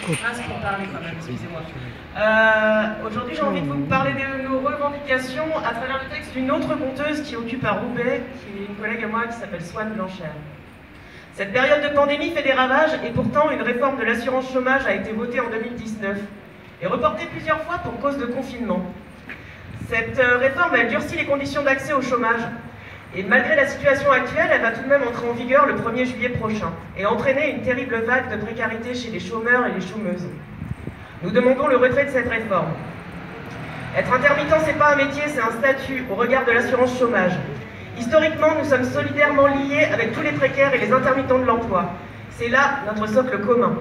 Masque pour parler quand même, excusez-moi. Aujourd'hui, j'ai envie de vous parler de nos revendications à travers le texte d'une autre conteuse qui occupe à Roubaix, qui est une collègue à moi qui s'appelle Swan Blanchère. Cette période de pandémie fait des ravages et pourtant une réforme de l'assurance chômage a été votée en 2019 et reportée plusieurs fois pour cause de confinement. Cette réforme, elle durcit les conditions d'accès au chômage. Et malgré la situation actuelle, elle va tout de même entrer en vigueur le 1er juillet prochain et entraîner une terrible vague de précarité chez les chômeurs et les chômeuses. Nous demandons le retrait de cette réforme. Être intermittent, c'est pas un métier, c'est un statut au regard de l'assurance chômage. Historiquement, nous sommes solidairement liés avec tous les précaires et les intermittents de l'emploi. C'est là notre socle commun.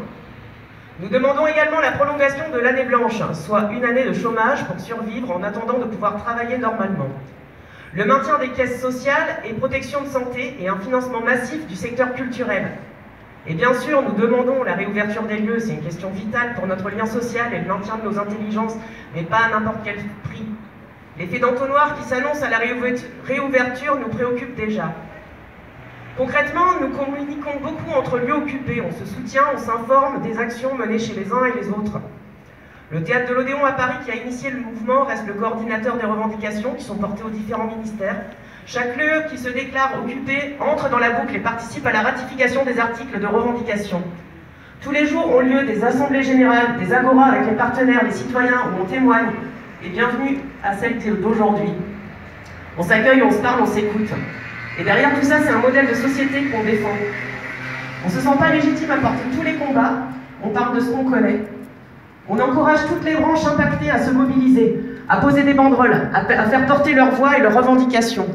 Nous demandons également la prolongation de l'année blanche, soit une année de chômage pour survivre en attendant de pouvoir travailler normalement. Le maintien des caisses sociales et protection de santé et un financement massif du secteur culturel. Et bien sûr, nous demandons la réouverture des lieux, c'est une question vitale pour notre lien social et le maintien de nos intelligences, mais pas à n'importe quel prix. L'effet d'entonnoir qui s'annonce à la réouverture nous préoccupe déjà. Concrètement, nous communiquons beaucoup entre lieux occupés, on se soutient, on s'informe des actions menées chez les uns et les autres. Le Théâtre de l'Odéon à Paris, qui a initié le mouvement, reste le coordinateur des revendications qui sont portées aux différents ministères. Chaque lieu qui se déclare occupé entre dans la boucle et participe à la ratification des articles de revendication. Tous les jours ont lieu des assemblées générales, des agoras avec les partenaires, les citoyens, où on témoigne. Et bienvenue à celle d'aujourd'hui. On s'accueille, on se parle, on s'écoute. Et derrière tout ça, c'est un modèle de société qu'on défend. On ne se sent pas légitime à porter tous les combats, on parle de ce qu'on connaît. On encourage toutes les branches impactées à se mobiliser, à poser des banderoles, à faire porter leurs voix et leurs revendications.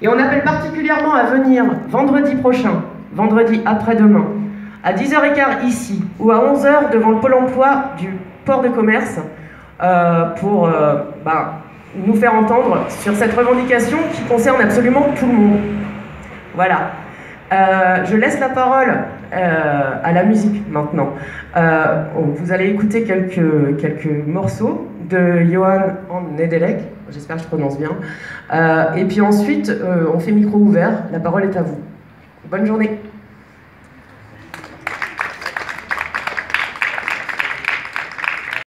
Et on appelle particulièrement à venir vendredi prochain, vendredi après-demain, à 10h15 ici, ou à 11h devant le pôle emploi du port de commerce, pour nous faire entendre sur cette revendication qui concerne absolument tout le monde. Voilà. Je laisse la parole à la musique maintenant. Vous allez écouter quelques morceaux de Johan Nedelec, j'espère que je prononce bien. Et puis ensuite, on fait micro ouvert, la parole est à vous. Bonne journée.